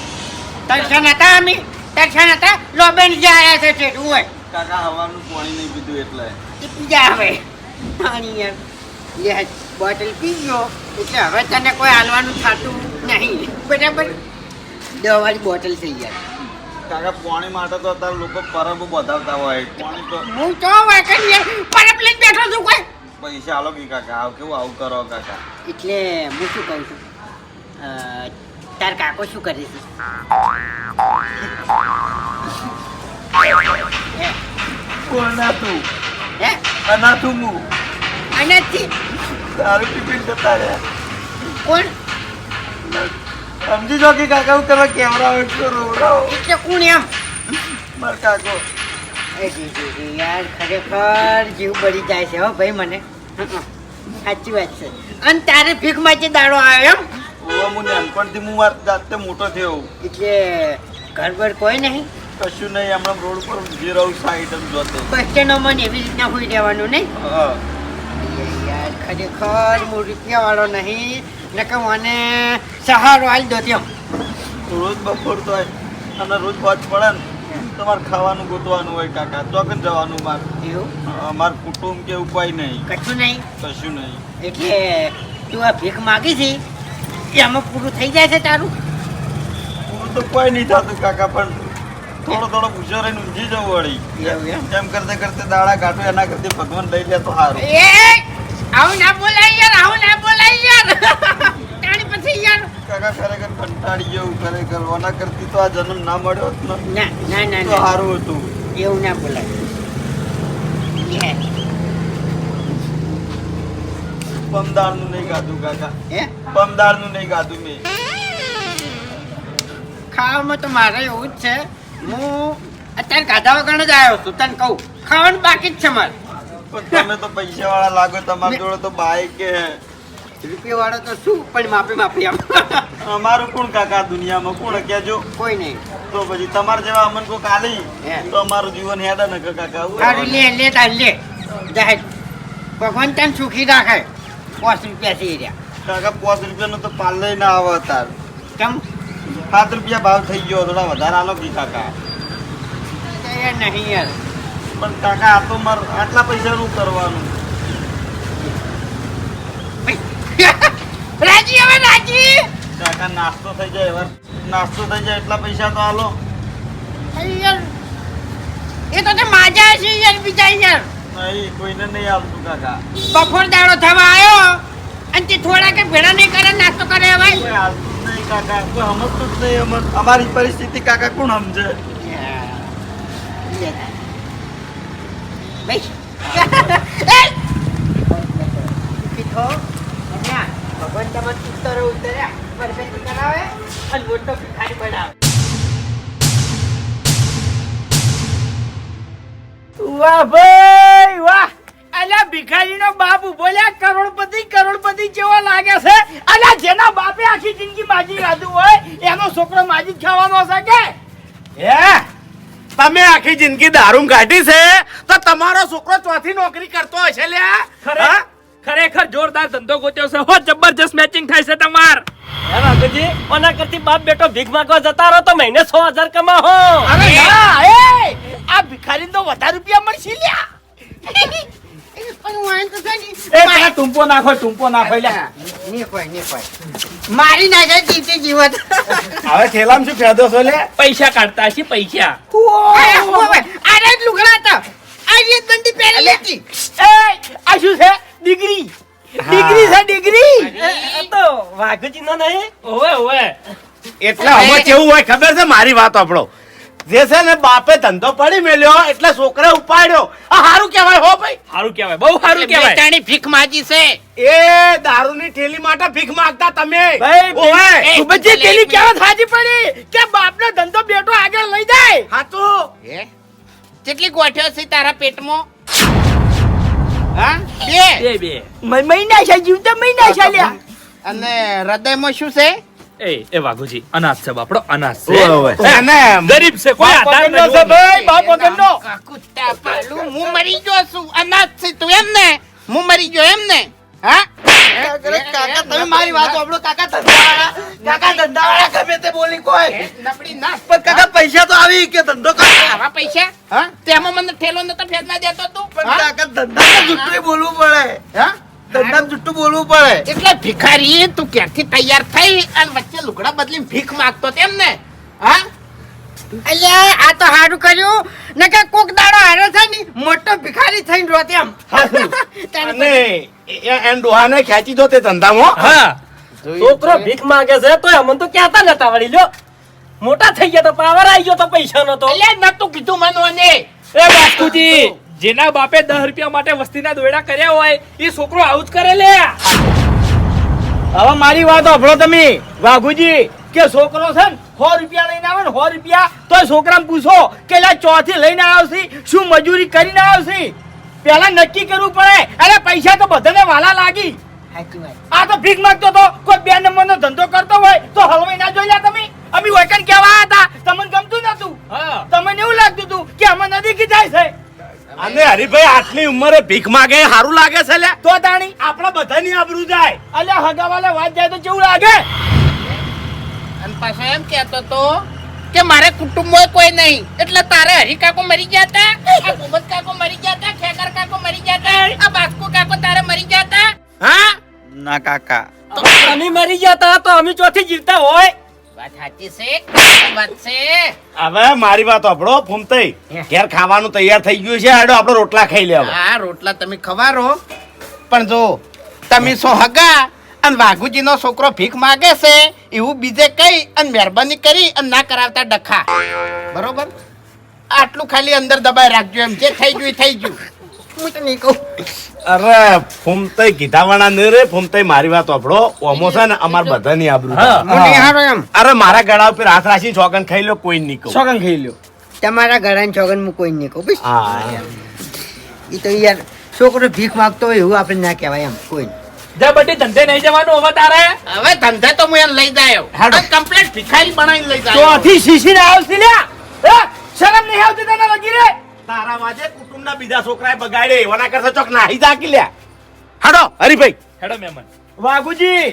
દર્શન હતા અમે દર્શન હતા લોબેન જે આયા છે તે હોય કાકા હવાનું પાણી નહીં પીધું એટલે. એ પીજા હવે પાણી યાર લે બોટલ પી ગયો એટલે હવે તને કોઈ હાલવાનું થતું નહીં બરાબર. 10 વાળી બોટલ થઈ જાય. કાકા પાણી માટે તો અત્યારે લોકો પરબ બધાવતા હોય. પાણી તો હું તો વાકણ યાર પરબ લઈને બેઠો છું કોઈ. પૈસા આલો કે કાકા આવ કેવું આવું કરો કાકા. એટલે હું શું કહું છું તાર કાકો શું કરે છે? કોના તું હે અનાથું હું આનાથી દારૂ ટિફિન જતા રહ્યા. કોણ સમજી જો કે કાકા હું તમે કેવડાવો એટલો રોવડાવો. એટલે કોણ એમ? માર કાકો યાર ખરેખર જીવ બળી જાય છે હો ભાઈ મને. સાચી વાત છે. અને તારે ભીખ માંથી દાડો આવ્યો એમ? ઓવા હું નાનપણથી હું માર જાતે મોટો થયો. એટલે ઘર બર કોઈ નહીં. કશું નહીં હમણાં રોડ પર ઊભી રહું સાઈડ જોતે. બસ સ્ટેન્ડમાં એવી રીતના હોઈ રહેવાનું નહીં. હા યાર ખરેખર હું રૂપિયાવાળો નહીં નકર મને સહારો આલી દો તેમ. રોજ બપોર તો હોય અને રોજ પાંચ પડે ને તમારે ખાવાનું ગોતવાનું હોય કાકા. તો કન જવાનું માર એવું મારું કુટુંબ કે એવું કોઈ નહીં. કશું નહીં. કશું નહીં. એટલે તું આ ભીખ માગી છે એમાં પૂરું થઈ જાય છે તારું? પૂરું તો કોઈ નહીં થતું કાકા પણ થોડો થોડો પૂછો રહીને ઊંઘી જવું વળી. એવું એમ? એમ કરતે કરતે દાડા કાઢો એના કરતે ભગવાન લઈ લે તો સારું. એ આવું ના બોલાય યાર આવું ના બોલાય યાર. તાણી પછી કરવાના કરતી તો આ જન્મ ના મળ્યો હોત ને ના ના ના તો ના સારું હતું. એવું ના બોલાય પમદારનું નહીં ગાધું કાકા, હે પમદારનું નહીં ગાધું મેં. ખાવામાં તો મારે એવું જ છે. હું અત્યારે ગાધા વગર જ આવ્યો છું. તને કહું ખાવાનું બાકી જ છે મારે. પણ તમે તો પૈસા વાળા લાગો, તમારી જોડે તો બાઈક કે રૂપિયા વાળો તો શું પણ માપી માપી આમ અમારું કોણ કાકા દુનિયામાં કોણ કહેજો. કોઈ નહીં. તો પછી તમારે જેવા અમન કો કાલી હે. તો અમારું જીવન હેડા ન કાકા. સારું લે લે તાર લે જાહેર ભગવાન તને સુખી રાખે. 5 રૂપિયા છે રહ્યા. કાકા 5 રૂપિયાનો તો પાલે ના આવે તાર. કેમ 7 રૂપિયા ભાવ થઈ ગયો, થોડા વધારે આલો કી કાકા. યાર નહીં યાર. પણ કાકા આ તો માર આટલા પૈસાનું કરવાનું. રાજી હવે રાજી. કાકા નાસ્તો થઈ જાય, હવે નાસ્તો થઈ જાય એટલા પૈસા તો આલો. યાર એ તો તે માજા છે યાર બીજા યાર. નહીં કોઈને નહીં આવતું કાકા. બપોર દાડો થવા આવ્યો અને તે થોડા કે ભેડા નહીં કરે નાસ્તો કરે હવે. કોઈ આવતું જ નહીં કાકા, કોઈ સમજતું જ નહીં અમન. અમારી પરિસ્થિતિ કાકા કોણ સમજે? ભગવાન તમારે ઉત્તર ઉતર્યા પરફેક્ટ કરાવે અને મોટો ભિખારી બનાવે. વાહ ભાઈ વાહ. અલ્યા ભિખારીનો બાપ ઉભો લ્યા કરોડપતિ જેવો લાગે છે. અલ્યા જેના બાપે આખી જિંદગી માજી ખાધું હોય એનો છોકરો માજી જ ખાવાનો છે કે? હે તમે આખી જિંદગી દારૂ કાઢી છે તો તમારો છોકરો ચોથી નોકરી કરતો હશે લ્યા. હા? ખરેખર જોરદાર ધંધો ગોત્યો છે હો, જબરજસ્ત મેચિંગ થાય છે તમાર. હે વાઘુજી, ઓના કરતી બાપ બેટો ભીખ માંગવા જતા રહો તો મહિને 6,000 કમાહો. અરે ના એ આ ભિખારીને તો વધારે રૂપિયા મળશે લ્યા. પણ હું આમ તો છે ને, એ પેલા ટૂંપો નાખો લ્યા. નહીં કોઈ મારી નાખે જીતે જીવત. હવે થેલામાં શું ફાયદો છે લે? પૈસા કાઢતા છે પૈસા. અરે લુગડા તો આ જે દંડી પહેરી લેતી. એ આ શું છે? ડિગ્રી છે ડિગ્રી. એ તો વાઘુજીનો નહીં? ઓવે ઓવે. એટલે હવે કેવું હોય ખબર છે? મારી વાત આપણો જે છે ને બાપે ધંધો પડી મેલ્યો એટલે છોકરા ઉપાડ્યો. આ સારું કહેવાય હો ભાઈ. સારું કહેવાય, બહુ સારું કહેવાય. બેટાની ભીખ માજી છે. એ દારૂની થેલી માટે ભીખ માંગતા તમે. ભાઈ ઓવે. સુબજી પેલી કેવત હાજી પડી કે બાપનો ધંધો બેટો આગળ લઈ જાય. હાચું. હે કેટલી ગોઠ્યો છે તારા પેટમાં? હા બે. મહિના છે જીવતા મહિના છે લ્યા. અને હૃદયમાં શું છે? એ વાઘુજી અનાજ છે બાપડો, અનાજ ઓવે. છે. અને ગરીબ છે, કોઈ બાપ આધાર વગરનો છે નહીં. ભાઈ, બાપ વગરનો. કુત્તા પાલું હું મરી ગયો છું. અનાજ છે તું એમ ને? હું મરી ગયો એમ ને? હા કાકા તમે મારી વાત સાંભળો. કાકા ધંધાવાળા ગમે તે બોલી કોઈ. નબળી ના પણ કાકા પૈસા તો આવી કે ધંધો કરો. આવા પૈસા હા તેમાં મને ઠેલો નતો ફેરના દેતો તું પણ હા? કાકા ધંધામાં જુઠ્ઠું બોલવું પડે. હા? ધંધામાં જુઠ્ઠું બોલવું પડે. એટલે ભિખારી તું ક્યાંથી તૈયાર થઈ અને વચ્ચે લુગડા બદલીને ભીખ માંગતો તેમ ને? હા અલ્યા આ તો સારું કર્યું નકે કોક દાડો હારે છે ને મોટો ભિખારી થઈને રોતે એમ. અને એન ડોહાને ખેંચી દો તે ધંધામાં. હા છોકરો ભીખ માંગે છે તો અમને તો કહેતા નતા વળી લ્યો. મોટા થઈ ગયા તો પાવર આવી ગયો તો પૈસાનો તો. અલ્યા નતું કીધું મને એ બાપુજી, જેના બાપે 10 રૂપિયા માટે વસ્તીના દોયડા કર્યા હોય એ છોકરો આવું જ કરે લે. હવે મારી વાત સાંભળો તમે વાઘુજી કે છોકરો છે ને 100 રૂપિયા લઈને આવે ને 100 રૂપિયા તો છોકરાને પૂછો કે લા ચોથી લઈને આવશે શું મજૂરી કરીને આવશે પેલા નક્કી કરવું પડે. અરે પૈસા તો બધાને વાલા લાગી. સાચી વાત. આ તો ભીખ માંગતો તો કોઈ 2 નંબરનો ધંધો કરતો હોય તો હલવાઈ ના જોઈ લ્યા તમે. અમે વૈકન કેવા હતા તમને ગમતું નતું? હા તમને એવું લાગતું હતું કે અમે નદી જાય છે અને હરીભાઈ આટલી ઉંમરે ભીખ માંગે એ સારું લાગે છે લે. તો તાણી આપણા બધાની આબરૂ જાય. અલ્યા હગાવાલે વાત જાય તો કેવું લાગે? અને પાછો એમ કહેતો તો કે મારે કુટુંબમાં કોઈ નહીં એટલે તારે હરી કાકો મરી ગયા હતા, આ ગોબત કાકો મરી ગયા હતા, ખેકર કાકો મરી ગયા હતા, આ બાસ્કો કાકો તારે મરી ગયા હતા. હા ના કાકા અમે મરી ગયા તા તો અમે ચોથી જીવતા હોય. વાત સાચી છે, વાત છે. હવે મારી વાત આપણો ફૂમતઈ ઘેર ખાવાનું તૈયાર થઈ ગયું છે. આડો આપણે રોટલા ખાઈ લેવા. હા રોટલા તમે ખવારો પણ જો તમે સો હગા અને વાઘુજીનો છોકરો ભીખ માગે છે એવું બીજે કઈ અને મહેરબાની કરી અને ના કરાવતા ડખા. બરોબર? આટલું ખાલી અંદર દબાઈ રાખજો. એમ જે થઈ ગયું એ થઈ ગયું. હું તો નહીં કહું. અરે ફૂમતાઈ કીધા વાળા નહીં રે. ફૂમતાઈ મારી વાત સાંભળો. ઓમો છે ને અમાર બધાની આબરૂ છે. હું નહીં હારો એમ. અરે મારા ગળા ઉપર હાથ રાખી ચોકન ખાઈ લો, કોઈ નહીં કહું. સોગન ખાઈ લ્યો. તમારા ઘરાને છોગન હું કોઈ નહીં કહું બસ. હા એ તો યાર છોકરો ભીખ માંગતો હોય એવું આપણે ના કહેવાય એમ કોઈ. જા બટી ધંધે નહીં જવાનું હવે તારે. હવે ધંધે તો હું એને લઈ જાયો. કમ્પ્લીટ ભિખારી બનાવીને લઈ તો જાયો. આથી શીશીને આવશે લ્યા. હે? શરમ નહીં આવતી તને લગી રે? તારા વાજે કુટુંબના બીજા છોકરાએ બગાડે એવાના કરતા ચોક નાહી જાકી લ્યા. હાડો હરીભાઈ. હેડો મહેમાન. વાઘુજી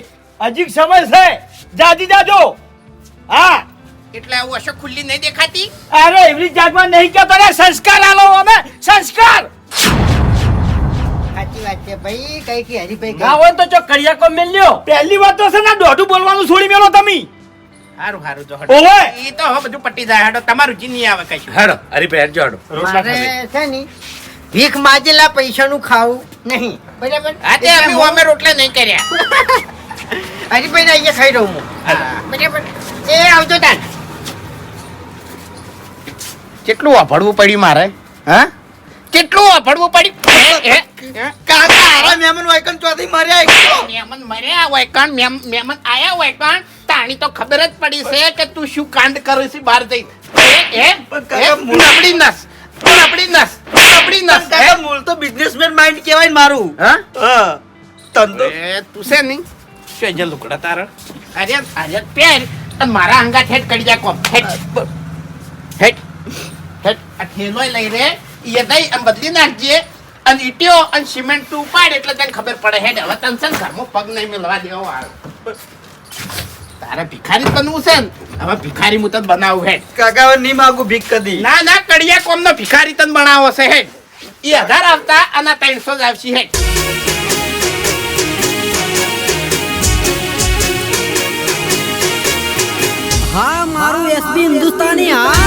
હજી સમય છે, જાજી જાજો. હા એટલે આવું અશોક ખુલ્લી નહીં દેખાતી. અરે એવી જાતમાં નહીં કહેતો ને, સંસ્કાર આલો અમે સંસ્કાર. સાચી વાત છે ભાઈ. કઈ કે હરીભાઈ ના હોય તો ચો કડિયા કો મેલ્યો. પહેલી વાત તો છે ને દોઢું બોલવાનું છોડી મેલો તમે. હારું હારું જો ઓવે. એ તો હવે બધું પટી જાય. હાડો તમારું જી નહીં આવે કશું. હાડો હરીભાઈ હેડજો હાડો. મારે છે ને ભીખ માજેલા પૈસાનું ખાવું નહીં. બરાબર? હા તે અમે અમે રોટલા નહીં કર્યા. હરીભાઈ ને અહીંયા ખાઈ રહું હું. બરાબર? એ આવજો તાન. કેટલું વાપરવું પડ્યું મારે? હા કેટલું વાપરવું પડ્યું? કાકા આરા મહેમાન વાયકન ચોથી માર્યા મહેમાન મર્યા હોય કણ મહેમાન આયા હોય કણ તાણી તો ખબર જ પડી છે કે તું શું કાંડ કરે છે બહાર જઈ. નબળી નસ નબળી નસ નબળી નસ. કાકા મૂળ તો બિઝનેસમેન માઇન્ડ કહેવાય ને મારું. હા ધંધો તું છે નહીં શું જે લુકડા તારા અરે અરે પેર અને મારા અંગા હેડ કરી જા કોમ હેડ હેડ હેડ આ થેલોય લઈ રે એ દઈ અને બદલી નાખજે અને ઈટીઓ અને સિમેન્ટ તું ઉપાડ એટલે તને ખબર પડે. હેડ હવે તને છે ને ઘરમાં પગ નહીં મેળવા દેવો આવે. તારે ભિખારી જ બનવું છે ને હવે ભિખારી હું તને બનાવું. હેડ કાકા હવે નહીં માગું ભીખ કદી. ના ના કડિયા કોમ નો ભિખારી તને બનાવો છે. હેડ એ 1000 આવતા અને 300 જ આવશે. હેડ હા મારું એસબી હિન્દુસ્તાની હા